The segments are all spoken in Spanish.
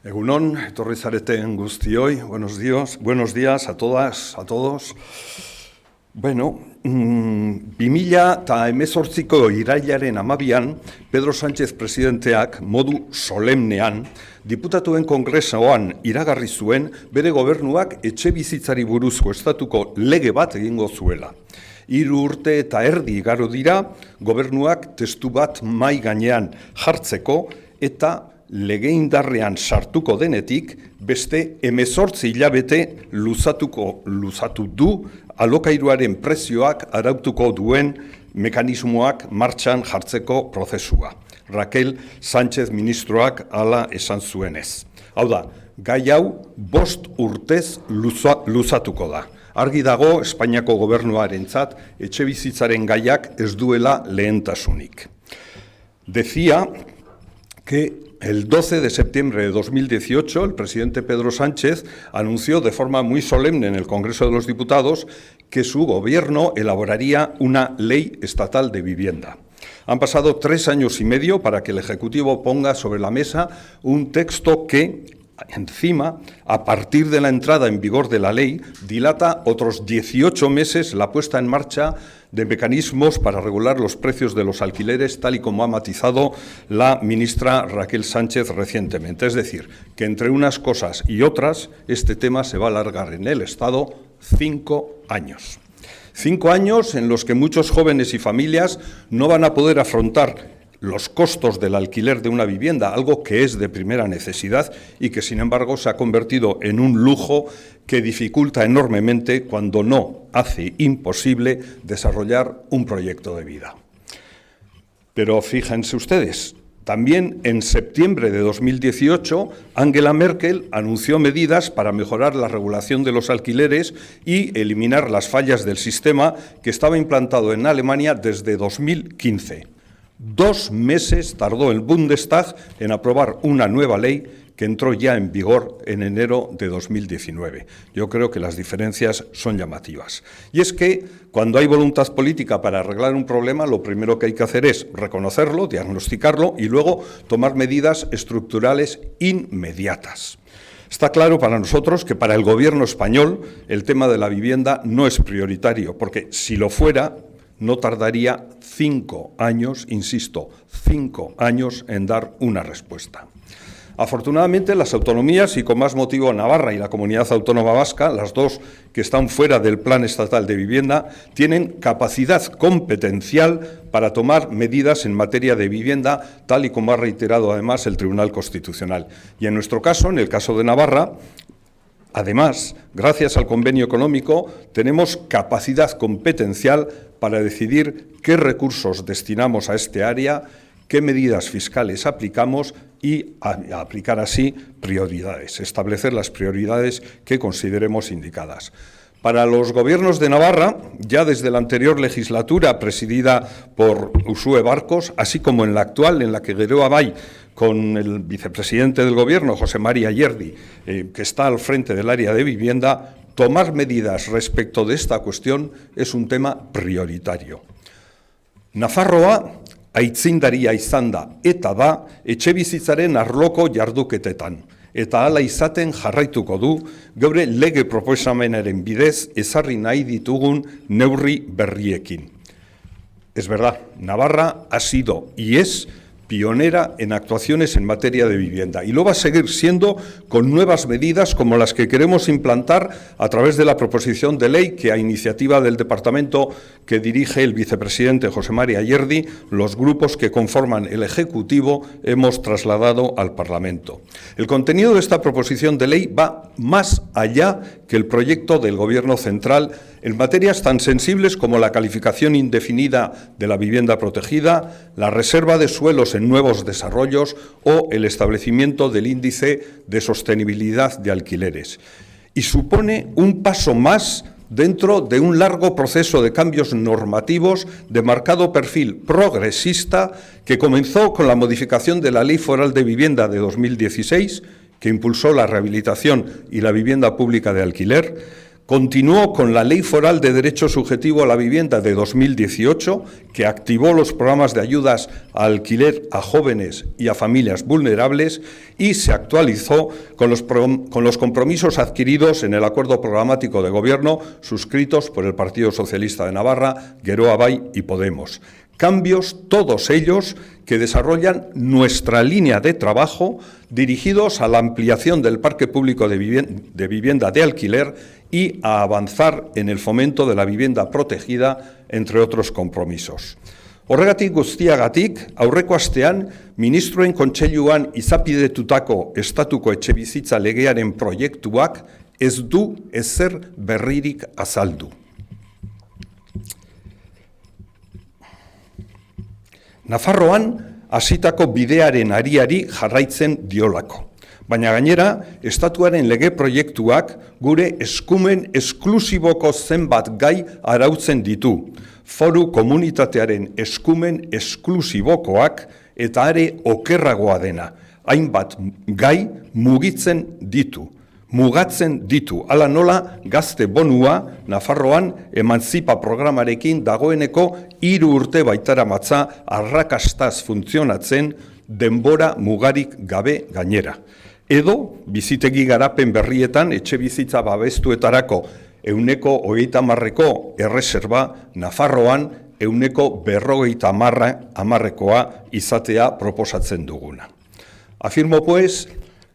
Egunon, etorri zareten guztioi, buenos días a todas, a todos. Bueno, 2018ko irailaren 12an, Pedro Sánchez presidenteak modu solemnean, diputatuen kongresoan iragarri zuen bere gobernuak etxebizitzari buruzko estatuko lege bat egingo zuela. 3 urte eta erdi igaro dira, gobernuak testu bat mahai gainean jartzeko eta lege indarrean sartuko denetik, beste 18 hilabete luzatu du alokairuaren prezioak arautuko duen mekanismoak martxan jartzeko prozesua. Raquel Sánchez ministroak hala esan zuenez. Hau da, gai hau 5 urtez luzatuko da. Argi dago Espainiako gobernuarentzat etxebizitzaren gaiak ez duela lehentasunik. Decía que el 12 de septiembre de 2018, el presidente Pedro Sánchez anunció de forma muy solemne en el Congreso de los Diputados que su gobierno elaboraría una ley estatal de vivienda. Han pasado 3 años y medio para que el Ejecutivo ponga sobre la mesa un texto que, encima, a partir de la entrada en vigor de la ley, dilata otros 18 meses la puesta en marcha de mecanismos para regular los precios de los alquileres, tal y como ha matizado la ministra Raquel Sánchez recientemente. Es decir, que entre unas cosas y otras, este tema se va a alargar en el Estado 5 años. 5 años en los que muchos jóvenes y familias no van a poder afrontar los costos del alquiler de una vivienda, algo que es de primera necesidad y que, sin embargo, se ha convertido en un lujo que dificulta enormemente, cuando no hace imposible, desarrollar un proyecto de vida. Pero fíjense ustedes, también en septiembre de 2018, Angela Merkel anunció medidas para mejorar la regulación de los alquileres y eliminar las fallas del sistema que estaba implantado en Alemania desde 2015. 2 meses tardó el Bundestag en aprobar una nueva ley que entró ya en vigor en enero de 2019. Yo creo que las diferencias son llamativas. Y es que cuando hay voluntad política para arreglar un problema, lo primero que hay que hacer es reconocerlo, diagnosticarlo y luego tomar medidas estructurales inmediatas. Está claro para nosotros que para el Gobierno español el tema de la vivienda no es prioritario, porque si lo fuera, no tardaría 5 años, insisto, 5 años en dar una respuesta. Afortunadamente, las autonomías, y con más motivo Navarra y la Comunidad Autónoma Vasca, las dos que están fuera del Plan Estatal de Vivienda, tienen capacidad competencial para tomar medidas en materia de vivienda, tal y como ha reiterado además el Tribunal Constitucional. Y en nuestro caso, en el caso de Navarra, además, gracias al convenio económico, tenemos capacidad competencial para decidir qué recursos destinamos a este área, qué medidas fiscales aplicamos y aplicar así prioridades, establecer las prioridades que consideremos indicadas. Para los gobiernos de Navarra, ya desde la anterior legislatura presidida por Uxue Barkos, así como en la actual, en la que Geroa Bai, con el vicepresidente del Gobierno, José María Yerdi, que está al frente del área de vivienda, tomar medidas respecto de esta cuestión es un tema prioritario. Nafarroa aitzindaria izan da eta da etxebizitzaren arloko jarduketetan, eta hala izaten jarraituko du geure lege proposamenaren bidez ezarri nahi ditugun neurri berriekin. Es verdad, Navarra ha sido y es pionera en actuaciones en materia de vivienda y lo va a seguir siendo con nuevas medidas como las que queremos implantar a través de la proposición de ley que, a iniciativa del departamento que dirige el vicepresidente José María Yerdi, los grupos que conforman el Ejecutivo hemos trasladado al Parlamento. El contenido de esta proposición de ley va más allá que el proyecto del Gobierno central en materias tan sensibles como la calificación indefinida de la vivienda protegida, la reserva de suelos en nuevos desarrollos o el establecimiento del índice de sostenibilidad de alquileres. Y supone un paso más dentro de un largo proceso de cambios normativos de marcado perfil progresista que comenzó con la modificación de la Ley Foral de Vivienda de 2016, que impulsó la rehabilitación y la vivienda pública de alquiler, Continuó con la Ley Foral de Derecho Subjetivo a la Vivienda de 2018, que activó los programas de ayudas a alquiler a jóvenes y a familias vulnerables, y se actualizó con los compromisos adquiridos en el acuerdo programático de gobierno suscritos por el Partido Socialista de Navarra, Geroa Bai y Podemos. Cambios, todos ellos, que desarrollan nuestra línea de trabajo dirigidos a la ampliación del parque público de vivienda de alquiler y a avanzar en el fomento de la vivienda protegida, entre otros compromisos. Horregatik guztiagatik, aurreko astean, ministroen kontseiluan izapidetutako estatuko etxebizitza legearen proiektuak ez du ezer berririk azaldu. Nafarroan hasitako bidearen ariari jarraitzen diolako. Baina gainera, estatuaren lege proiektuak gure eskumen esklusiboko zenbat gai arautzen ditu. Foru komunitatearen eskumen esklusibokoak eta are okerragoa dena. Hainbat gai mugatzen ditu. Hala nola gazte bonua Nafarroan emantzipa programarekin dagoeneko 3 urte baitaramatza arrakastaz funtzionatzen denbora mugarik gabe gainera. Edo bizitegi garapen berrietan etxe bizitza babestuetarako 130%ko erreserba Nafarroan 150%koa izatea proposatzen duguna. Afirmo pues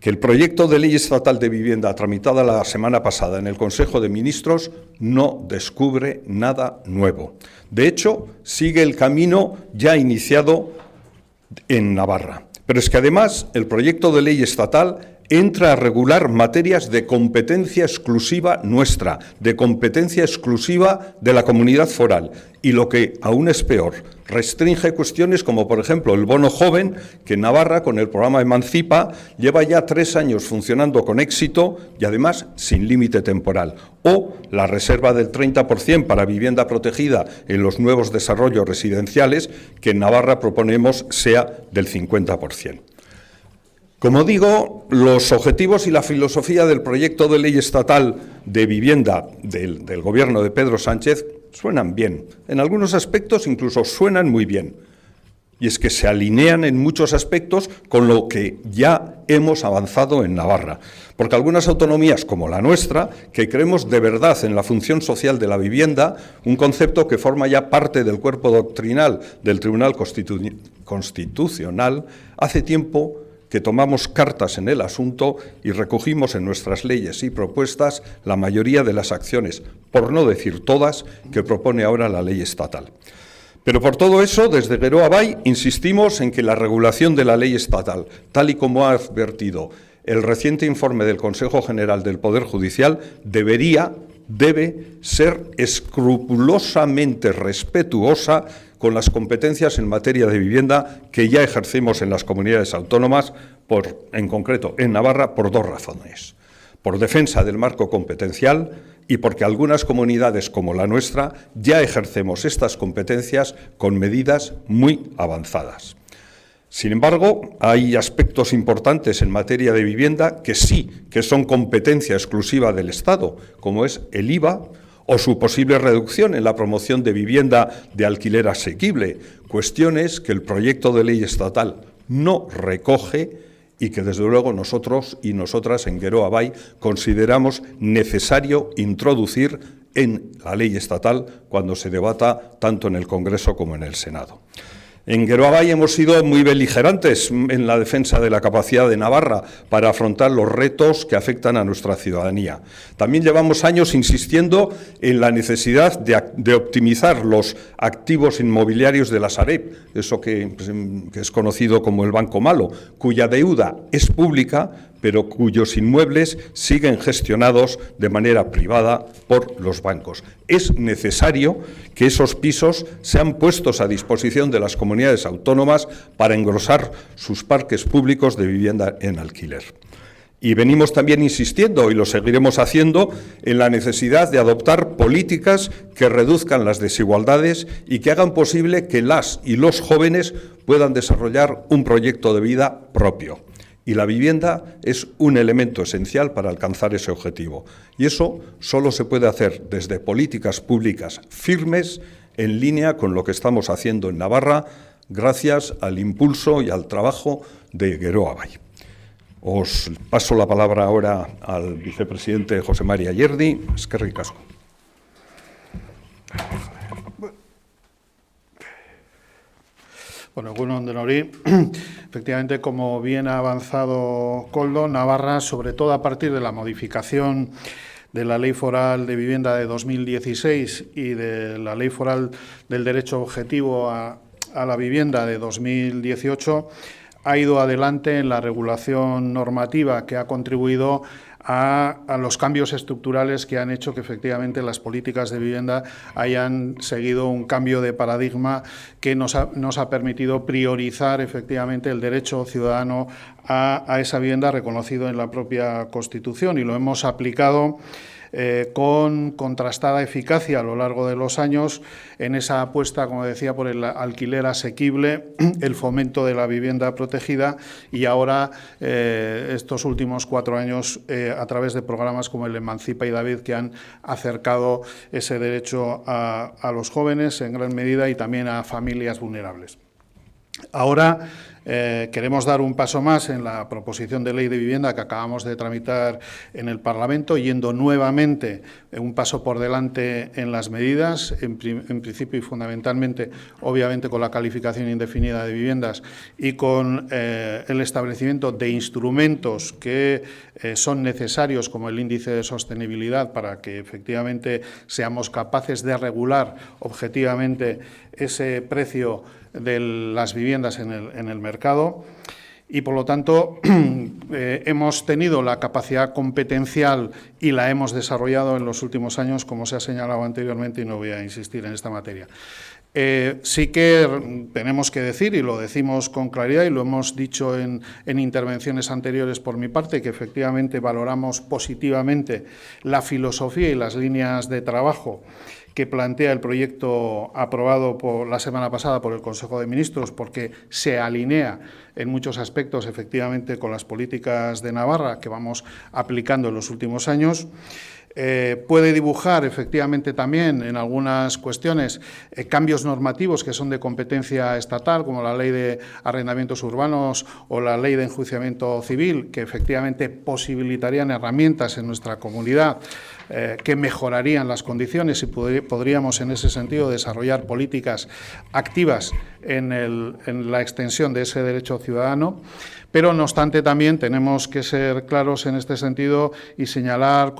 que el proyecto de ley estatal de vivienda tramitada la semana pasada en el Consejo de Ministros no descubre nada nuevo. De hecho, sigue el camino ya iniciado en Navarra. Pero es que además el proyecto de ley estatal entra a regular materias de competencia exclusiva nuestra, de competencia exclusiva de la comunidad foral. Y lo que aún es peor, restringe cuestiones como, por ejemplo, el bono joven, que en Navarra, con el programa Emancipa, lleva ya 3 años funcionando con éxito y además sin límite temporal. O la reserva del 30% para vivienda protegida en los nuevos desarrollos residenciales, que en Navarra proponemos sea del 50%. Como digo, los objetivos y la filosofía del proyecto de ley estatal de vivienda del gobierno de Pedro Sánchez suenan bien. En algunos aspectos incluso suenan muy bien. Y es que se alinean en muchos aspectos con lo que ya hemos avanzado en Navarra. Porque algunas autonomías, como la nuestra, que creemos de verdad en la función social de la vivienda, un concepto que forma ya parte del cuerpo doctrinal del Tribunal Constitucional, hace tiempo que tomamos cartas en el asunto y recogimos en nuestras leyes y propuestas la mayoría de las acciones, por no decir todas, que propone ahora la ley estatal. Pero por todo eso, desde Geroa Bai insistimos en que la regulación de la ley estatal, tal y como ha advertido el reciente informe del Consejo General del Poder Judicial, debe ser escrupulosamente respetuosa con las competencias en materia de vivienda que ya ejercemos en las comunidades autónomas, en concreto en Navarra, por 2 razones. Por defensa del marco competencial y porque algunas comunidades como la nuestra ya ejercemos estas competencias con medidas muy avanzadas. Sin embargo, hay aspectos importantes en materia de vivienda que sí, que son competencia exclusiva del Estado, como es el IVA o su posible reducción en la promoción de vivienda de alquiler asequible, cuestiones que el proyecto de ley estatal no recoge y que desde luego nosotros y nosotras en Geroa Bai consideramos necesario introducir en la ley estatal cuando se debata tanto en el Congreso como en el Senado. En Geroa Bai hemos sido muy beligerantes en la defensa de la capacidad de Navarra para afrontar los retos que afectan a nuestra ciudadanía. También llevamos años insistiendo en la necesidad de optimizar los activos inmobiliarios de la Sareb, eso que es conocido como el Banco Malo, cuya deuda es pública, pero cuyos inmuebles siguen gestionados de manera privada por los bancos. Es necesario que esos pisos sean puestos a disposición de las comunidades autónomas para engrosar sus parques públicos de vivienda en alquiler. Y venimos también insistiendo, y lo seguiremos haciendo, en la necesidad de adoptar políticas que reduzcan las desigualdades y que hagan posible que las y los jóvenes puedan desarrollar un proyecto de vida propio. Y la vivienda es un elemento esencial para alcanzar ese objetivo. Y eso solo se puede hacer desde políticas públicas firmes, en línea con lo que estamos haciendo en Navarra, gracias al impulso y al trabajo de Geroa Bai. Os paso la palabra ahora al vicepresidente José María Yerdi. Eskerrik asko. Bueno, egun on denori. Efectivamente, como bien ha avanzado Koldo, Navarra, sobre todo a partir de la modificación de la Ley Foral de Vivienda de 2016 y de la Ley Foral del Derecho Objetivo a la Vivienda de 2018, ha ido adelante en la regulación normativa que ha contribuido a los cambios estructurales que han hecho que efectivamente las políticas de vivienda hayan seguido un cambio de paradigma que nos ha permitido priorizar efectivamente el derecho ciudadano a esa vivienda reconocido en la propia Constitución, y lo hemos aplicado con contrastada eficacia a lo largo de los años en esa apuesta, como decía, por el alquiler asequible, el fomento de la vivienda protegida y ahora estos últimos 4 años a través de programas como el Emancipa y David, que han acercado ese derecho a los jóvenes en gran medida y también a familias vulnerables. Ahora queremos dar un paso más en la proposición de ley de vivienda que acabamos de tramitar en el Parlamento, yendo nuevamente un paso por delante en las medidas, en principio y fundamentalmente, obviamente, con la calificación indefinida de viviendas y con el establecimiento de instrumentos que son necesarios, como el índice de sostenibilidad, para que efectivamente seamos capaces de regular objetivamente ese precio de las viviendas en el mercado. Y, por lo tanto, hemos tenido la capacidad competencial y la hemos desarrollado en los últimos años, como se ha señalado anteriormente, y no voy a insistir en esta materia. Sí que tenemos que decir, y lo decimos con claridad, y lo hemos dicho en intervenciones anteriores por mi parte, que efectivamente valoramos positivamente la filosofía y las líneas de trabajo que plantea el proyecto aprobado la semana pasada por el Consejo de Ministros, porque se alinea en muchos aspectos efectivamente con las políticas de Navarra que vamos aplicando en los últimos años. Puede dibujar efectivamente también en algunas cuestiones cambios normativos que son de competencia estatal, como la Ley de Arrendamientos Urbanos o la Ley de Enjuiciamiento Civil, que efectivamente posibilitarían herramientas en nuestra comunidad que mejorarían las condiciones y podríamos en ese sentido desarrollar políticas activas en la extensión de ese derecho ciudadano. Pero, no obstante, también tenemos que ser claros en este sentido y señalar,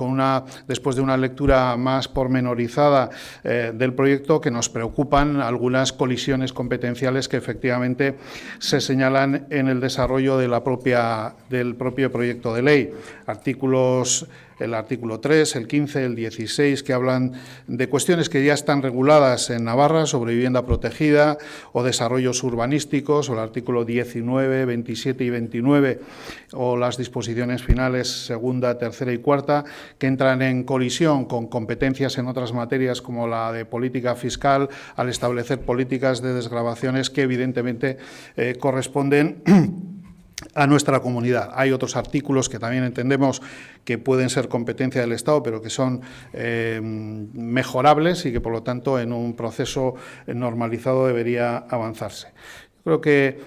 después de una lectura más pormenorizada del proyecto, que nos preocupan algunas colisiones competenciales que efectivamente se señalan en el desarrollo de del propio proyecto de ley. El artículo 3, el 15, el 16, que hablan de cuestiones que ya están reguladas en Navarra sobre vivienda protegida o desarrollos urbanísticos, o el artículo 19, 27 y 29, o las disposiciones finales segunda, tercera y cuarta, que entran en colisión con competencias en otras materias como la de política fiscal, al establecer políticas de desgravaciones que evidentemente corresponden a nuestra comunidad. Hay otros artículos que también entendemos que pueden ser competencia del Estado, pero que son mejorables y que, por lo tanto, en un proceso normalizado debería avanzarse. Creo que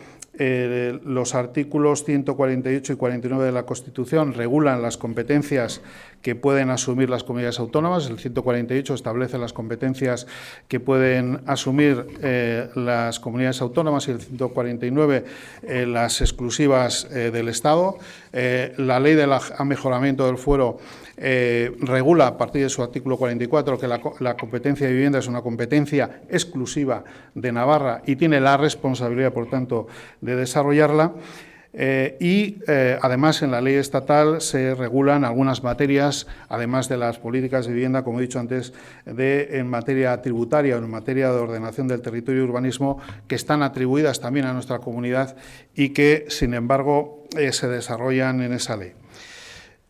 los artículos 148 y 49 de la Constitución regulan las competencias que pueden asumir las comunidades autónomas. El 148 establece las competencias que pueden asumir las comunidades autónomas y el 149 las exclusivas del Estado. La Ley de Mejoramiento del Fuero regula, a partir de su artículo 44, que la competencia de vivienda es una competencia exclusiva de Navarra y tiene la responsabilidad, por tanto, de desarrollarla. Además, en la ley estatal se regulan algunas materias, además de las políticas de vivienda, como he dicho antes, en materia tributaria o en materia de ordenación del territorio y urbanismo, que están atribuidas también a nuestra comunidad y que, sin embargo, se desarrollan en esa ley.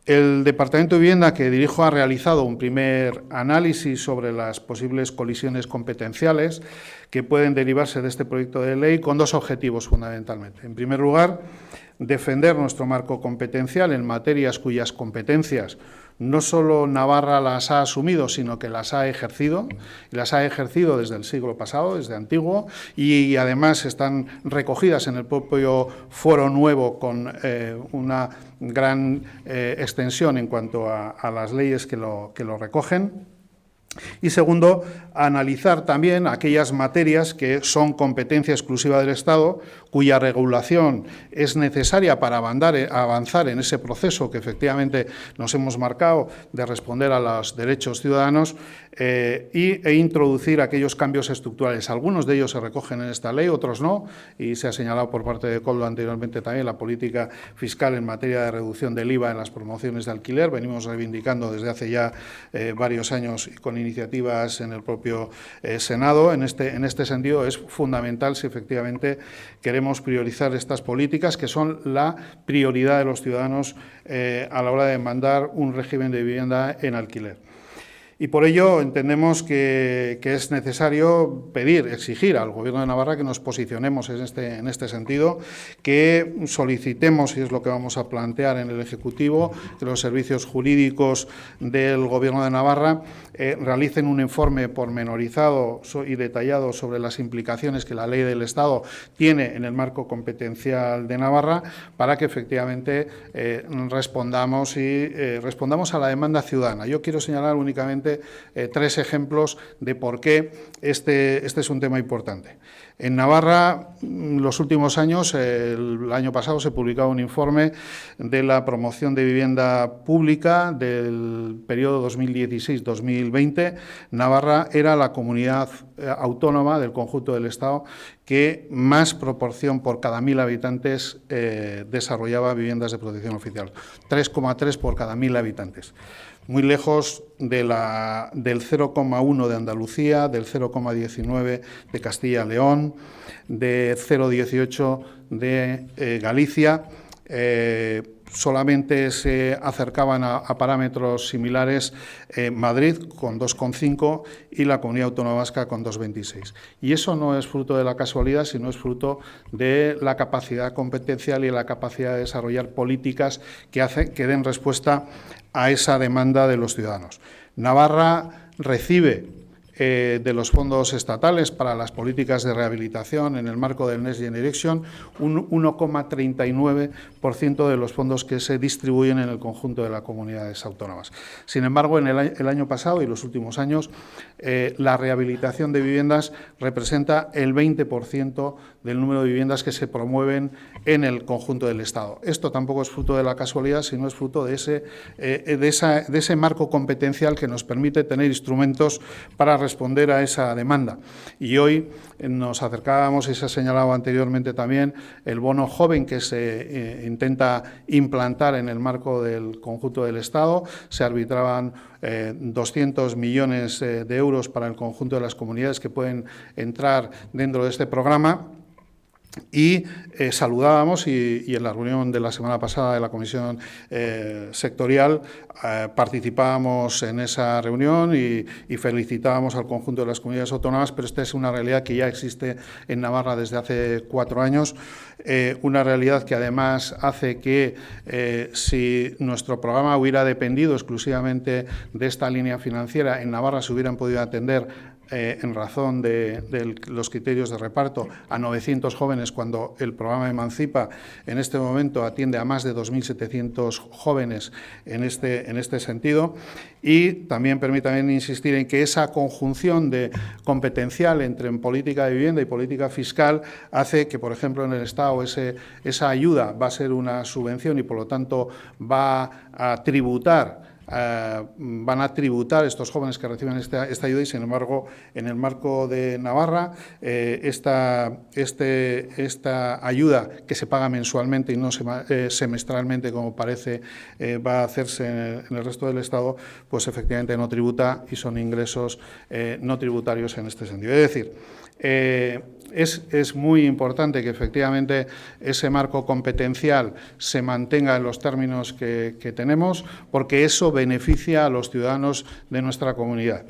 El Departamento de Vivienda que dirijo ha realizado un primer análisis sobre las posibles colisiones competenciales que pueden derivarse de este proyecto de ley con 2 objetivos fundamentalmente. En primer lugar, defender nuestro marco competencial en materias cuyas competencias no solo Navarra las ha asumido, sino que las ha ejercido, y las ha ejercido desde el siglo pasado, desde antiguo, y además están recogidas en el propio Foro Nuevo con una gran extensión en cuanto a las leyes que lo recogen. Y segundo, analizar también aquellas materias que son competencia exclusiva del Estado, cuya regulación es necesaria para avanzar en ese proceso que efectivamente nos hemos marcado de responder a los derechos ciudadanos e introducir aquellos cambios estructurales. Algunos de ellos se recogen en esta ley, otros no, y se ha señalado por parte de Koldo anteriormente también la política fiscal en materia de reducción del IVA en las promociones de alquiler. Venimos reivindicando desde hace ya varios años con iniciativas en el propio Senado. En este sentido es fundamental si efectivamente queremos priorizar estas políticas, que son la prioridad de los ciudadanos a la hora de demandar un régimen de vivienda en alquiler. Y por ello entendemos que es necesario exigir al Gobierno de Navarra que nos posicionemos en este sentido, que solicitemos, y es lo que vamos a plantear en el Ejecutivo, que los servicios jurídicos del Gobierno de Navarra realicen un informe pormenorizado y detallado sobre las implicaciones que la ley del Estado tiene en el marco competencial de Navarra, para que efectivamente respondamos a la demanda ciudadana. Yo quiero señalar únicamente tres ejemplos de por qué este es un tema importante. En Navarra, los últimos años, el año pasado se publicaba un informe de la promoción de vivienda pública del periodo 2016-2020. Navarra era la comunidad autónoma del conjunto del Estado que más proporción por cada 1.000 habitantes desarrollaba viviendas de protección oficial, 3,3 por cada 1.000 habitantes. Muy lejos del 0,1 de Andalucía, del 0,19 de Castilla-León, de 0,18 de Galicia. Solamente se acercaban a parámetros similares Madrid con 2,5 y la Comunidad Autónoma Vasca con 2,26. Y eso no es fruto de la casualidad, sino es fruto de la capacidad competencial y la capacidad de desarrollar políticas que den respuesta a esa demanda de los ciudadanos. Navarra recibe de los fondos estatales para las políticas de rehabilitación en el marco del Next Generation un 1,39% de los fondos que se distribuyen en el conjunto de las comunidades autónomas. Sin embargo, en el año pasado y los últimos años, la rehabilitación de viviendas representa el 20% del número de viviendas que se promueven en el conjunto del Estado. Esto tampoco es fruto de la casualidad, sino es fruto de ese marco competencial que nos permite tener instrumentos para responder a esa demanda. Y hoy nos acercábamos, y se ha señalado anteriormente también, el bono joven que se intenta implantar en el marco del conjunto del Estado. Se arbitraban 200 millones de euros para el conjunto de las comunidades que pueden entrar dentro de este programa. Y saludábamos, y en la reunión de la semana pasada de la Comisión Sectorial participábamos en esa reunión y felicitábamos al conjunto de las comunidades autónomas, pero esta es una realidad que ya existe en Navarra desde hace 4 años, una realidad que además hace que si nuestro programa hubiera dependido exclusivamente de esta línea financiera, en Navarra se hubieran podido atender en razón de los criterios de reparto a 900 jóvenes, cuando el programa Emancipa en este momento atiende a más de 2.700 jóvenes en este sentido. Y también permítanme insistir en que esa conjunción de competencial entre política de vivienda y política fiscal hace que, por ejemplo, en el Estado esa ayuda va a ser una subvención y, por lo tanto, van a tributar estos jóvenes que reciben esta ayuda, y sin embargo en el marco de Navarra esta ayuda, que se paga mensualmente y no semestralmente como parece va a hacerse en el resto del Estado, pues efectivamente no tributa y son ingresos no tributarios en este sentido. Es decir, es muy importante que efectivamente ese marco competencial se mantenga en los términos que tenemos, porque eso beneficia a los ciudadanos de nuestra comunidad.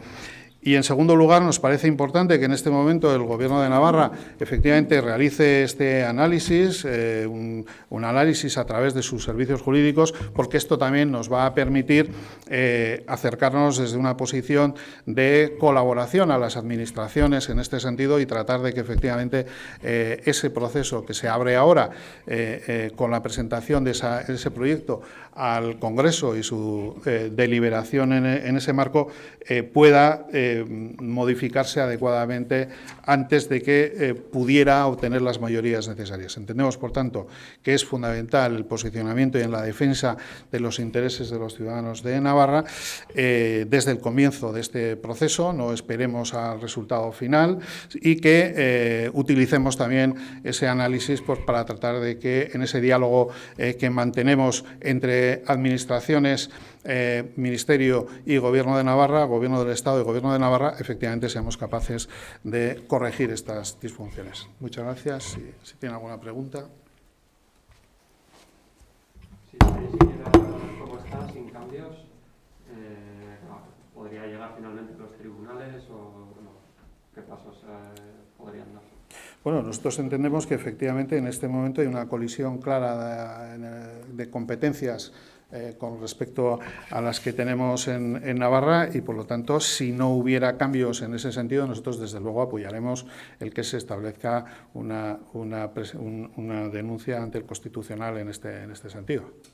Y, en segundo lugar, nos parece importante que en este momento el Gobierno de Navarra efectivamente realice este análisis, un análisis a través de sus servicios jurídicos, porque esto también nos va a permitir acercarnos desde una posición de colaboración a las administraciones en este sentido y tratar de que efectivamente ese proceso que se abre ahora con la presentación de ese proyecto al Congreso y su deliberación en ese marco pueda modificarse adecuadamente antes de que pudiera obtener las mayorías necesarias. Entendemos, por tanto, que es fundamental el posicionamiento y en la defensa de los intereses de los ciudadanos de Navarra desde el comienzo de este proceso, no esperemos al resultado final y que utilicemos también ese análisis pues, para tratar de que en ese diálogo que mantenemos entre administraciones, Ministerio y Gobierno de Navarra, Gobierno del Estado y Gobierno de Navarra, efectivamente seamos capaces de corregir estas disfunciones. Muchas gracias. Si tiene alguna pregunta. Si siguiera como está, sin cambios, ¿podría llegar finalmente a los tribunales o no? ¿Qué pasos podrían dar? Bueno, nosotros entendemos que efectivamente en este momento hay una colisión clara de competencias con respecto a las que tenemos en Navarra y, por lo tanto, si no hubiera cambios en ese sentido, nosotros, desde luego, apoyaremos el que se establezca una denuncia ante el Constitucional en este sentido.